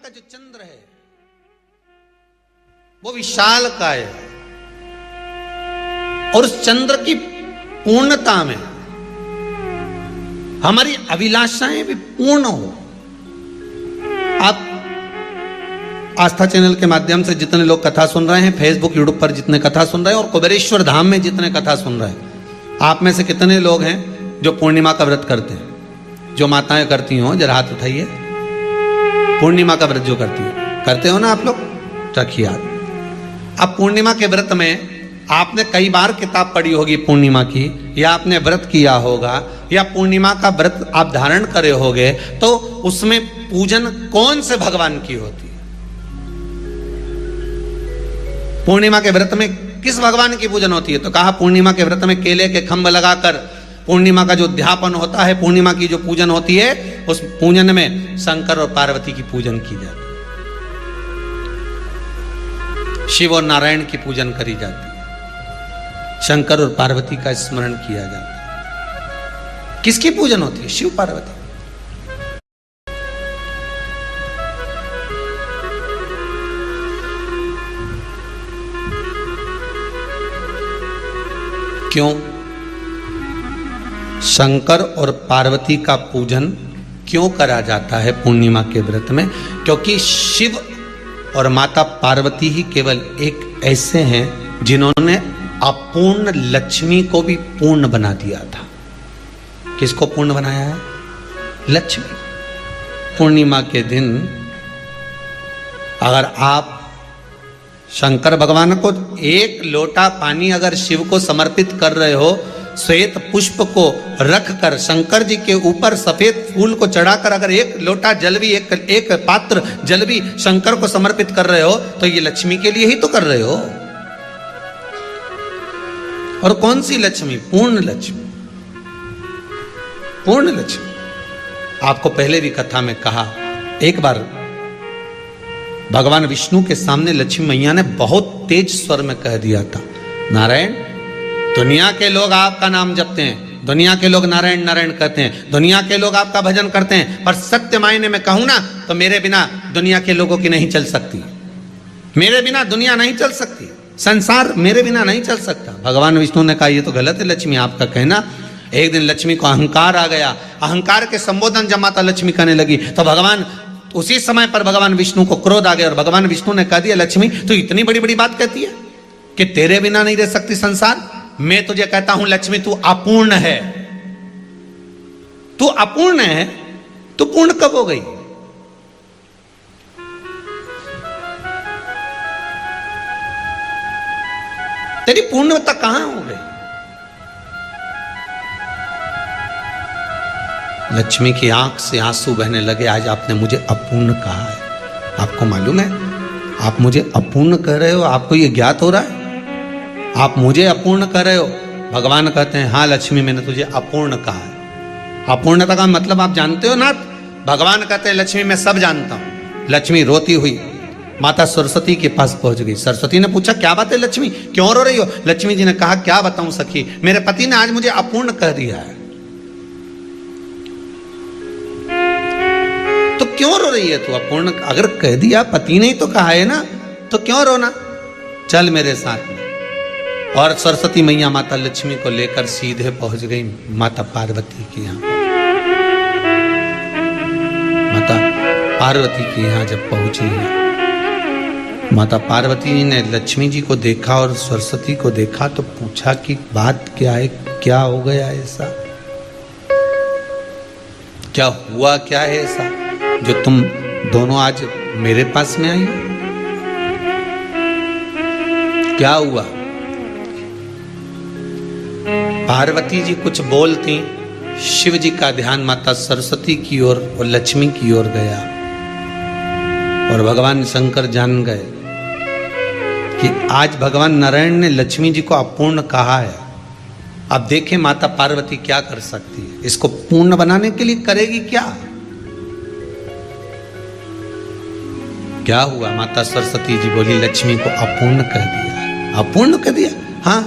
का जो चंद्र है वो विशाल काय है और उस चंद्र की पूर्णता में हमारी अभिलाषाएं भी पूर्ण हो। आप आस्था चैनल के माध्यम से जितने लोग कथा सुन रहे हैं, फेसबुक यूट्यूब पर जितने कथा सुन रहे हैं और कुबेरेश्वर धाम में जितने कथा सुन रहे हैं, आप में से कितने लोग हैं जो पूर्णिमा का व्रत करते हैं? जो माताएं करती हो जरा हाथ उठाइए। पूर्णिमा का व्रत जो करती है, करते हो ना आप लोग? रखिए हाथ। अब पूर्णिमा के व्रत में आपने कई बार किताब पढ़ी होगी पूर्णिमा की, या आपने व्रत किया होगा, या पूर्णिमा का व्रत आप धारण करे होगे, तो उसमें पूजन कौन से भगवान की होती है? पूर्णिमा के व्रत में किस भगवान की पूजन होती है? तो कहा पूर्णिमा के व्रत में केले के खंभ लगाकर पूर्णिमा का जो अध्यापन होता है, पूर्णिमा की जो पूजन होती है, उस पूजन में शंकर और पार्वती की पूजन की जाती है, शिव और नारायण की पूजन करी जाती है, शंकर और पार्वती का स्मरण किया जाता है। किसकी पूजन होती है? शिव पार्वती। क्यों शंकर और पार्वती का पूजन क्यों करा जाता है पूर्णिमा के व्रत में? क्योंकि शिव और माता पार्वती ही केवल एक ऐसे हैं जिन्होंने अपूर्ण लक्ष्मी को भी पूर्ण बना दिया था। किसको पूर्ण बनाया है? लक्ष्मी। पूर्णिमा के दिन अगर आप शंकर भगवान को एक लोटा पानी अगर शिव को समर्पित कर रहे हो, श्वेत पुष्प को रखकर शंकर जी के ऊपर सफेद फूल को चढ़ाकर अगर एक लोटा जल भी, एक पात्र जल भी शंकर को समर्पित कर रहे हो, तो ये लक्ष्मी के लिए ही तो कर रहे हो। और कौन सी लक्ष्मी? पूर्ण लक्ष्मी। पूर्ण लक्ष्मी। आपको पहले भी कथा में कहा, एक बार भगवान विष्णु के सामने लक्ष्मी मैया ने बहुत तेज स्वर में कह दिया था, नारायण, दुनिया के लोग आपका नाम जपते हैं, दुनिया के लोग नारायण नारायण कहते हैं, दुनिया के लोग आपका भजन करते हैं, पर सत्य मायने में कहूं ना तो मेरे बिना दुनिया के लोगों की नहीं चल सकती। मेरे बिना दुनिया नहीं चल सकती, संसार मेरे बिना नहीं चल सकता। भगवान विष्णु ने कहा, ये तो गलत है लक्ष्मी आपका कहना। एक दिन लक्ष्मी को अहंकार आ गया। अहंकार के संबोधन जब माता लक्ष्मी करने लगी तो भगवान, उसी समय पर भगवान विष्णु को क्रोध आ गया और भगवान विष्णु ने कह दिया, लक्ष्मी तू इतनी बड़ी बड़ी बात कहती है कि तेरे बिना नहीं रह सकती संसार। मैं तुझे कहता हूं लक्ष्मी, तू अपूर्ण है। तू अपूर्ण है, तू पूर्ण कब हो गई? तेरी पूर्णता कहां हो गई? लक्ष्मी की आंख से आंसू बहने लगे। आज आपने मुझे अपूर्ण कहा है। आपको मालूम है आप मुझे अपूर्ण कह रहे हो? आपको यह ज्ञात हो रहा है आप मुझे अपूर्ण कह रहे हो? भगवान कहते हैं, हाँ लक्ष्मी, मैंने तुझे अपूर्ण कहा है। अपूर्णता का मतलब आप जानते हो ना? भगवान कहते हैं, लक्ष्मी मैं सब जानता हूं। लक्ष्मी रोती हुई माता सरस्वती के पास पहुंच गई। सरस्वती ने पूछा, क्या बात है लक्ष्मी, क्यों रो रही हो? लक्ष्मी जी ने कहा, क्या बताऊं सखी, मेरे पति ने आज मुझे अपूर्ण कह दिया है। तो क्यों रो रही है तू? अपूर्ण अगर कह दिया, पति ने ही तो कहा है ना, तो क्यों रोना? चल मेरे साथ में। और सरस्वती मैया माता लक्ष्मी को लेकर सीधे पहुंच गई माता पार्वती के यहां। माता पार्वती के यहां जब पहुंची है, माता पार्वती ने लक्ष्मी जी को देखा और सरस्वती को देखा तो पूछा कि बात क्या है, क्या हो गया ऐसा, क्या हुआ, क्या है ऐसा जो तुम दोनों आज मेरे पास में आई? क्या हुआ? पार्वती जी कुछ बोलती, शिव जी का ध्यान माता सरस्वती की ओर और लक्ष्मी की ओर गया और भगवान शंकर जान गए कि आज भगवान नारायण ने लक्ष्मी जी को अपूर्ण कहा है। अब देखें माता पार्वती क्या कर सकती है, इसको पूर्ण बनाने के लिए करेगी क्या? क्या हुआ? माता सरस्वती जी बोली, लक्ष्मी को अपूर्ण कह दिया। अपूर्ण कह दिया? हाँ,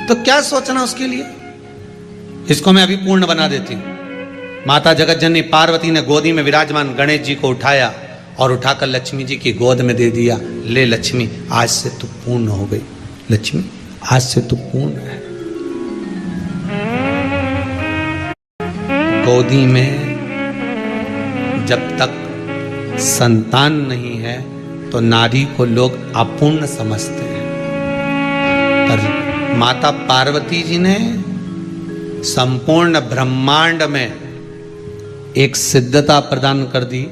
तो क्या सोचना उसके लिए, इसको मैं अभी पूर्ण बना देती हूं। माता जगत जननी पार्वती ने गोदी में विराजमान गणेश जी को उठाया और उठाकर लक्ष्मी जी की गोद में दे दिया। ले लक्ष्मी, आज से तू पूर्ण हो गई। लक्ष्मी, आज से तू पूर्ण है। गोदी में जब तक संतान नहीं है तो नारी को लोग अपूर्ण समझते हैं, पर माता पार्वती जी ने संपूर्ण ब्रह्मांड में एक सिद्धता प्रदान कर दी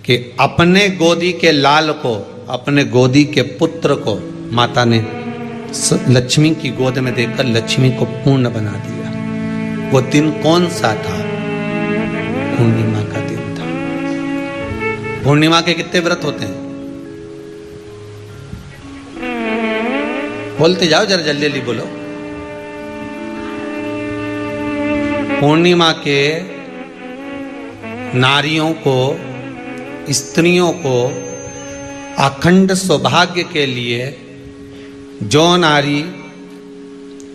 कि अपने गोदी के लाल को, अपने गोदी के पुत्र को माता ने लक्ष्मी की गोद में देकर लक्ष्मी को पूर्ण बना दिया। वो दिन कौन सा था? पूर्णिमा का दिन था। पूर्णिमा के कितने व्रत होते हैं? बोलते जाओ, जरा जल्दी जल्दी बोलो। पूर्णिमा के नारियों को, स्त्रियों को अखंड सौभाग्य के लिए, जो नारी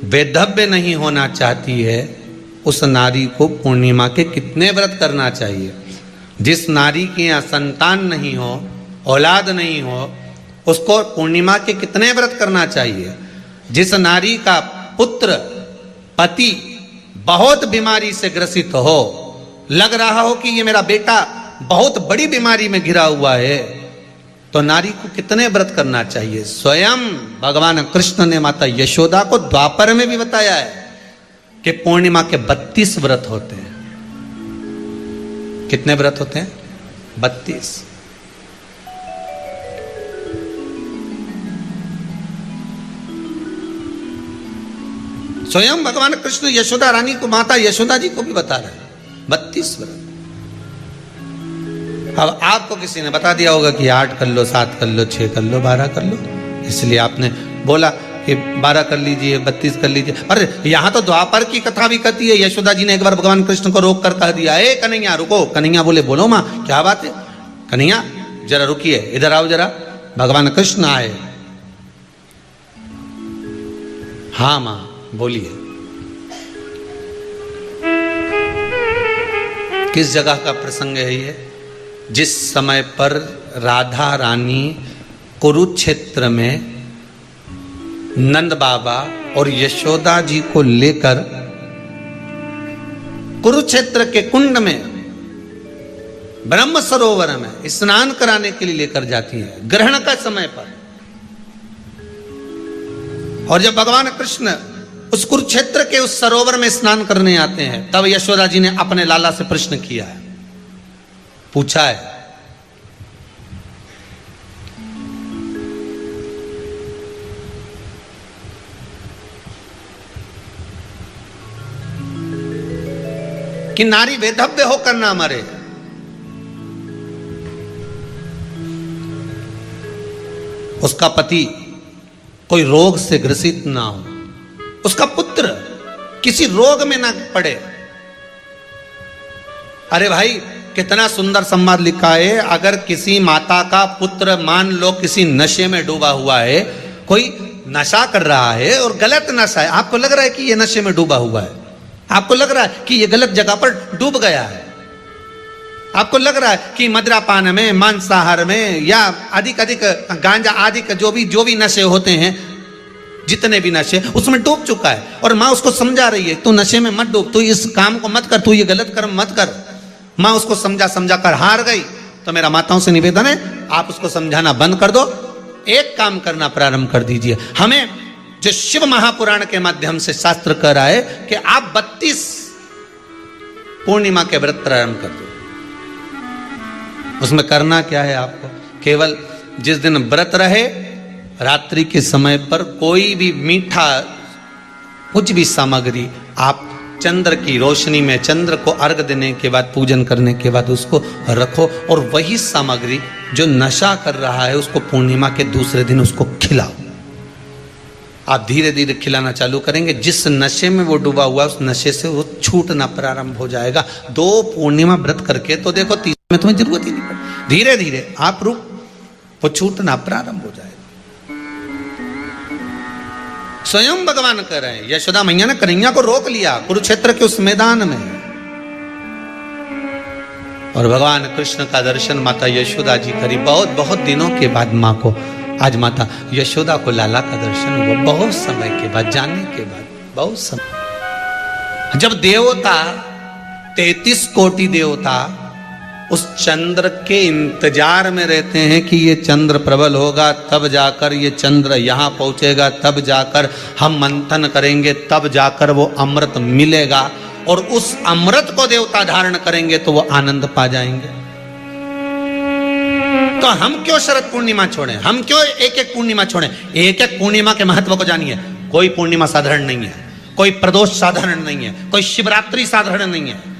वैधव्य नहीं होना चाहती है उस नारी को पूर्णिमा के कितने व्रत करना चाहिए? जिस नारी के यहाँ संतान नहीं हो, औलाद नहीं हो, उसको पूर्णिमा के कितने व्रत करना चाहिए? जिस नारी का पुत्र, पति बहुत बीमारी से ग्रसित हो, लग रहा हो कि ये मेरा बेटा बहुत बड़ी बीमारी में घिरा हुआ है, तो नारी को कितने व्रत करना चाहिए? स्वयं भगवान कृष्ण ने माता यशोदा को द्वापर में भी बताया है कि पूर्णिमा के 32 व्रत होते हैं। कितने व्रत होते हैं? 32। स्वयं भगवान कृष्ण यशोदा रानी को, माता यशोदा जी को भी बता रहे हैं 32 व्रत। अब आपको किसी ने बता दिया होगा कि 8 कर लो, 7 कर लो, 6 कर लो, 12 कर लो, इसलिए आपने बोला कि 12 कर लीजिए, 32 कर लीजिए। अरे यहां तो द्वापर की कथा भी कहती है। यशोदा जी ने एक बार भगवान कृष्ण को रोक कर कह दिया, ए कन्हैया रुको। कन्हैया बोले, बोलो माँ, क्या बात है? कन्हैया जरा रुकिए, इधर आओ जरा। भगवान कृष्ण आए। हाँ माँ बोलिए। किस जगह का प्रसंग है ये? जिस समय पर राधा रानी कुरुक्षेत्र में नंद बाबा और यशोदा जी को लेकर कुरुक्षेत्र के कुंड में, ब्रह्म सरोवर में स्नान कराने के लिए लेकर जाती है, ग्रहण का समय पर। और जब भगवान कृष्ण उस कुरुक्षेत्र के उस सरोवर में स्नान करने आते हैं, तब यशोदा जी ने अपने लाला से प्रश्न किया है, पूछा है कि नारी वेधव्य होकर ना मरे। उसका पति कोई रोग से ग्रसित ना हो, उसका पुत्र किसी रोग में ना पड़े। अरे भाई कितना सुंदर संवाद लिखा है। अगर किसी माता का पुत्र मान लो किसी नशे में डूबा हुआ है, कोई नशा कर रहा है और गलत नशा है, आपको लग रहा है कि ये नशे में डूबा हुआ है, आपको लग रहा है कि ये गलत जगह पर डूब गया है, आपको लग रहा है कि मदिरापान में, मांसाहार में या अधिक गांजा आदि का जो भी नशे होते हैं, जितने भी नशे, उसमें डूब चुका है। और माँ उसको समझा रही है, तू नशे में मत डूब, तू इस काम को मत कर, तू ये गलत कर्म मत कर। माँ उसको समझा कर हार गई। तो मेरा माताओं से निवेदन है, आप उसको समझाना बंद कर दो, एक काम करना प्रारंभ कर दीजिए। हमें जो शिव महापुराण के माध्यम से शास्त्र कह रहा है कि आप 32 पूर्णिमा के व्रत प्रारंभ कर दो। उसमें करना क्या है आपको? केवल जिस दिन व्रत रहे, रात्रि के समय पर कोई भी मीठा, कुछ भी सामग्री आप चंद्र की रोशनी में, चंद्र को अर्घ देने के बाद, पूजन करने के बाद उसको रखो, और वही सामग्री जो नशा कर रहा है उसको पूर्णिमा के दूसरे दिन उसको खिलाओ। आप धीरे धीरे खिलाना चालू करेंगे, जिस नशे में वो डूबा हुआ उस नशे से वो छूटना प्रारंभ हो जाएगा। 2 पूर्णिमा व्रत करके तो देखो, 3 में तुम्हें जरूरत ही नहीं पड़ेगी। धीरे धीरे आप रुक, वो छूटना प्रारंभ हो जाएगा। स्वयं भगवान कह रहे हैं, यशोदा मैया ने कन्हैया को रोक लिया कुरुक्षेत्र के उस मैदान में। और भगवान कृष्ण का दर्शन माता यशोदा जी करी। बहुत बहुत दिनों के बाद माँ को, आज माता यशोदा को लाला का दर्शन हुआ, बहुत समय के बाद, जाने के बाद, बहुत समय। जब देवता 33 कोटि देवता उस चंद्र के इंतजार में रहते हैं कि ये चंद्र प्रबल होगा, तब जाकर ये चंद्र यहाँ पहुंचेगा, तब जाकर हम मंथन करेंगे, तब जाकर वो अमृत मिलेगा, और उस अमृत को देवता धारण करेंगे तो वो आनंद पा जाएंगे। तो हम क्यों शरद पूर्णिमा छोड़ें? हम क्यों एक एक पूर्णिमा छोड़ें? एक एक पूर्णिमा के महत्व को जानिए। कोई पूर्णिमा साधारण नहीं है, कोई प्रदोष साधारण नहीं है, कोई शिवरात्रि साधारण नहीं है।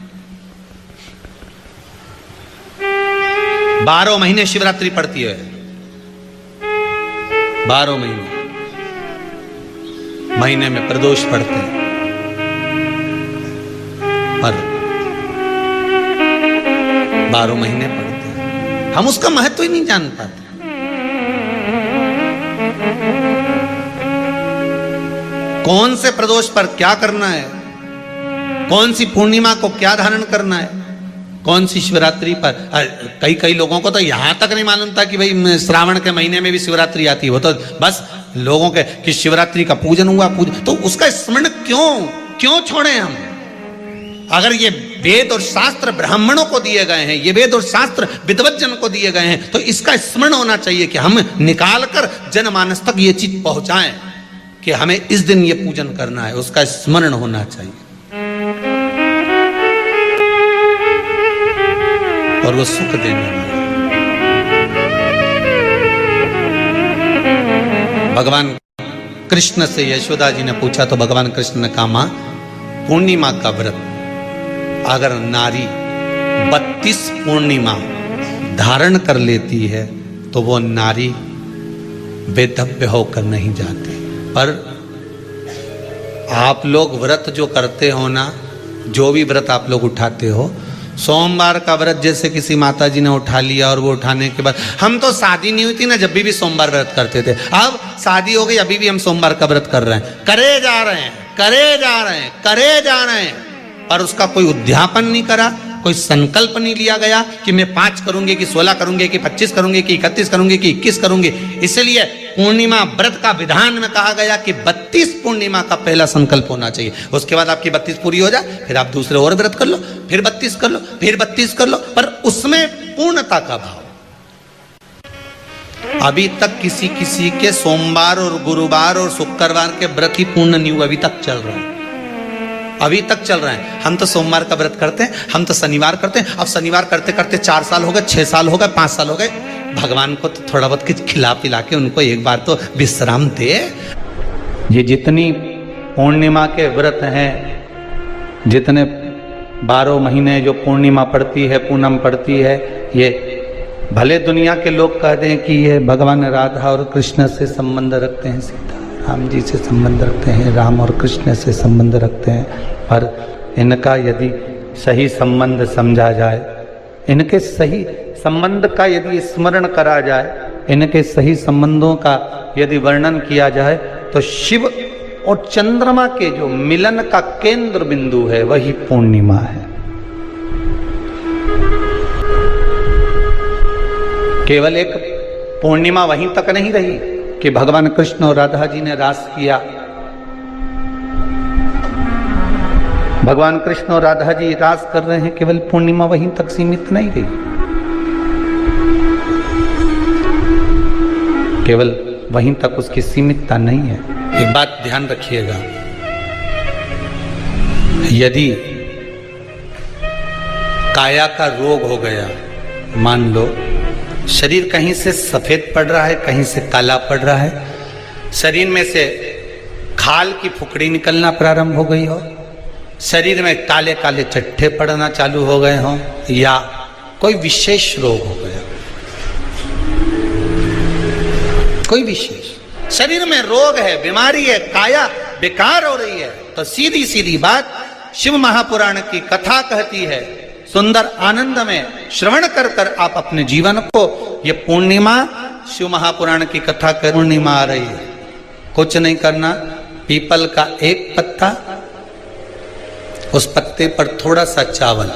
12 महीने शिवरात्रि पड़ती है, 12 महीने में प्रदोष पड़ते हैं, पर 12 महीने पड़ते हैं, हम उसका महत्व ही नहीं जान पाते। कौन से प्रदोष पर क्या करना है, कौन सी पूर्णिमा को क्या धारण करना है, कौन सी शिवरात्रि पर। कई लोगों को तो यहां तक नहीं मालूम था कि भाई श्रावण के महीने में भी शिवरात्रि आती है। वो तो बस लोगों के कि शिवरात्रि का पूजन हुआ, तो उसका स्मरण क्यों छोड़े हम? अगर ये वेद और शास्त्र ब्राह्मणों को दिए गए हैं, ये वेद और शास्त्र विद्वज्जन को दिए गए हैं, तो इसका स्मरण होना चाहिए कि हम निकालकर जनमानस तक ये चीज पहुंचाएं कि हमें इस दिन ये पूजन करना है, उसका स्मरण होना चाहिए। और वो सुख देने वाला। भगवान कृष्ण से यशोदा जी ने पूछा तो भगवान कृष्ण ने कहा, मां, पूर्णिमा का व्रत अगर नारी 32 पूर्णिमा धारण कर लेती है तो वो नारी बेधव्य होकर नहीं जाती। पर आप लोग व्रत जो करते हो ना, जो भी व्रत आप लोग उठाते हो, सोमवार का व्रत जैसे किसी माता जी ने उठा लिया और वो उठाने के बाद, हम तो शादी नहीं हुई थी ना जब भी सोमवार व्रत करते थे, अब शादी हो गई अभी भी हम सोमवार का व्रत कर रहे हैं, करे जा रहे हैं, और उसका कोई उद्यापन नहीं करा, कोई संकल्प नहीं लिया गया कि मैं 5 करूंगी कि 16 करूंगी कि 25 करूंगी कि 31 करूंगी कि 21 करूंगी। इसलिए पूर्णिमा व्रत का विधान में कहा गया कि 32 पूर्णिमा का पहला संकल्प होना चाहिए। उसके बाद आपकी 32 पूरी हो जाए, फिर आप दूसरे और व्रत कर लो, फिर 32 कर लो, फिर 32 कर लो, पर उसमें पूर्णता का भाव। अभी तक किसी के सोमवार और गुरुवार और शुक्रवार के व्रत ही पूर्ण नहीं हुआ, अभी तक चल रहा है, अभी तक चल रहा है। हम तो सोमवार का व्रत करते हैं, हम तो शनिवार करते हैं, अब शनिवार करते करते 4 साल हो गए, 6 साल हो गए, 5 साल हो गए। भगवान को तो थोड़ा बहुत कुछ खिला पिला के उनको एक बार तो विश्राम दे। ये जितनी पूर्णिमा के व्रत हैं, जितने 12 महीने जो पूर्णिमा पड़ती है, पूनम पड़ती है, ये भले दुनिया के लोग कहते हैं कि ये भगवान राधा और कृष्ण से संबंध रखते हैं, सीता राम जी से संबंध रखते हैं, राम और कृष्ण से संबंध रखते हैं, पर इनका यदि सही संबंध समझा जाए, इनके सही संबंध का यदि स्मरण करा जाए, इनके सही संबंधों का यदि वर्णन किया जाए, तो शिव और चंद्रमा के जो मिलन का केंद्र बिंदु है वही पूर्णिमा है। केवल एक पूर्णिमा वहीं तक नहीं रही कि भगवान कृष्ण और राधा जी ने रास किया। भगवान कृष्ण और राधा जी रास कर रहे हैं, केवल पूर्णिमा वहीं तक सीमित नहीं रही। केवल वहीं तक उसकी सीमितता नहीं है। एक बात ध्यान रखिएगा, यदि काया का रोग हो गया, मान लो शरीर कहीं से सफेद पड़ रहा है, कहीं से काला पड़ रहा है, शरीर में से खाल की फुकड़ी निकलना प्रारंभ हो गई हो, शरीर में काले काले चट्टे पड़ना चालू हो गए हों, या कोई विशेष रोग हो गया, कोई विशेष शरीर में रोग है, बीमारी है, काया बेकार हो रही है, तो सीधी सीधी बात शिव महापुराण की कथा कहती है, सुंदर आनंद में श्रवण कर कर आप अपने जीवन को, ये पूर्णिमा शिव महापुराण की कथा कर, पूर्णिमा आ रही है, कुछ नहीं करना, पीपल का एक पत्ता, उस पत्ते पर थोड़ा सा चावल,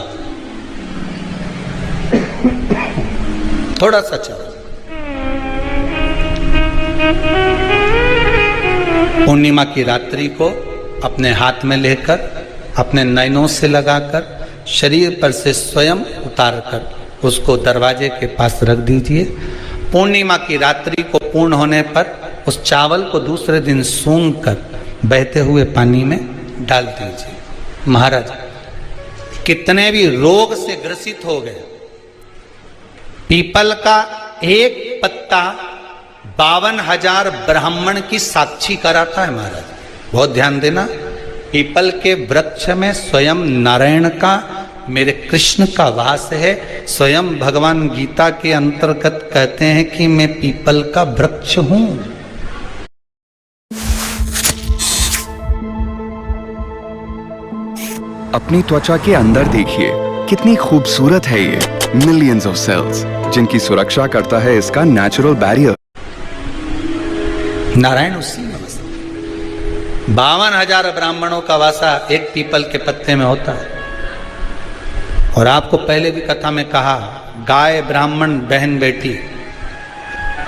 थोड़ा सा चावल। पूर्णिमा की रात्रि को अपने हाथ में लेकर, अपने नयनों से लगाकर, शरीर पर से स्वयं उतारकर उसको दरवाजे के पास रख दीजिए। पूर्णिमा की रात्रि को पूर्ण होने पर उस चावल को दूसरे दिन सूंघ कर बहते हुए पानी में डाल दीजिए। महाराज, कितने भी रोग से ग्रसित हो गए, पीपल का एक पत्ता 52,000 ब्राह्मण की साक्षी कराता है। महाराज बहुत ध्यान देना, पीपल के वृक्ष में स्वयं नारायण का, मेरे कृष्ण का वास है। स्वयं भगवान गीता के अंतर्गत कहते हैं कि मैं पीपल का वृक्ष हूं। अपनी त्वचा के अंदर देखिए, कितनी खूबसूरत है ये मिलियंस ऑफ सेल्स, जिनकी सुरक्षा करता है इसका नेचुरल बैरियर। नारायण उसी में बसता। 52,000 ब्राह्मणों का वासा एक पीपल के पत्ते में होता है। और आपको पहले भी कथा में कहा, गाय, ब्राह्मण, बहन, बेटी,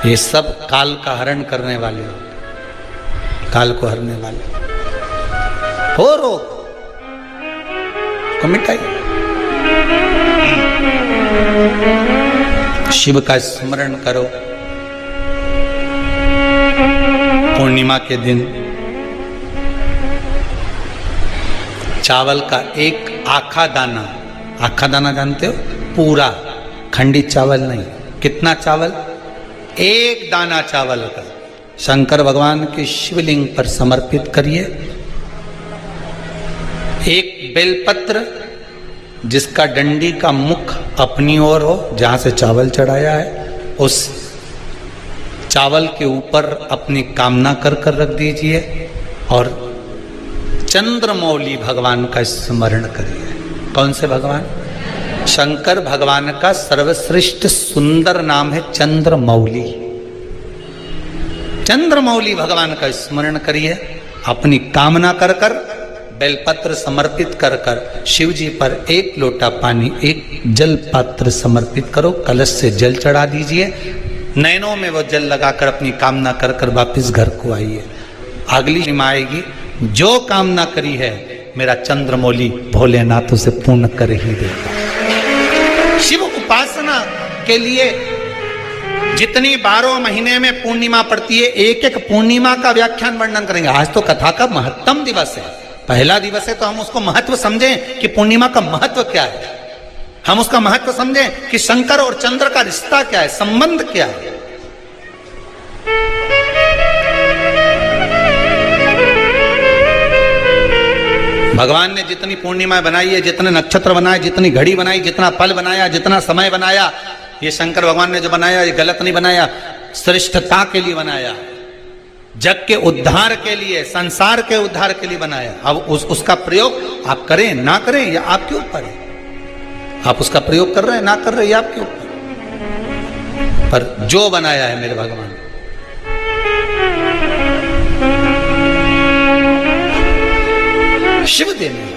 ये सब काल का हरण करने वाले होते, काल को हरने वाले हो। रोग को मिटाइए। शिव का स्मरण करो। पूर्णिमा के दिन चावल का एक आखा दाना, आखा दाना जानते हो, पूरा खंडित चावल नहीं, कितना चावल, एक दाना चावल का शंकर भगवान के शिवलिंग पर समर्पित करिए। एक बेलपत्र जिसका डंडी का मुख अपनी ओर हो, जहां से चावल चढ़ाया है, उस चावल के ऊपर अपनी कामना कर कर रख दीजिए और चंद्रमौली भगवान का स्मरण करिए। कौन से भगवान? शंकर भगवान का सर्वश्रेष्ठ सुंदर नाम है चंद्रमौली। चंद्रमौली भगवान का स्मरण करिए। अपनी कामना कर कर, बेलपत्र समर्पित कर कर शिव जी पर एक लोटा पानी, एक जल पात्र समर्पित करो, कलश से जल चढ़ा दीजिए, नैनों में वो जल लगाकर अपनी कामना कर कर वापिस घर को आइए। अगली निमा आएगी, जो कामना करी है मेरा चंद्रमौली भोलेनाथ उसे पूर्ण कर ही देगा। शिव उपासना के लिए जितनी 12 महीने में पूर्णिमा पड़ती है, एक एक पूर्णिमा का व्याख्यान वर्णन करेंगे। आज तो कथा का महत्तम दिवस है, पहला दिवस है, तो हम उसको महत्व समझें कि पूर्णिमा का महत्व क्या है। हम उसका महत्व समझें कि शंकर और चंद्र का रिश्ता क्या है, संबंध क्या है। भगवान ने जितनी पूर्णिमा बनाई है, जितने नक्षत्र बनाए, जितनी घड़ी बनाई, जितना पल बनाया, जितना समय बनाया, ये शंकर भगवान ने जो बनाया ये गलत नहीं बनाया, श्रेष्ठता के लिए बनाया, जग के उद्धार के लिए, संसार के उद्धार के लिए बनाया। अब उसका प्रयोग आप करें ना करें या आपके ऊपर है। आप उसका प्रयोग कर रहे हैं ना कर रहे हैं, आपके ऊपर, पर जो बनाया है मेरे भगवान, शिव देने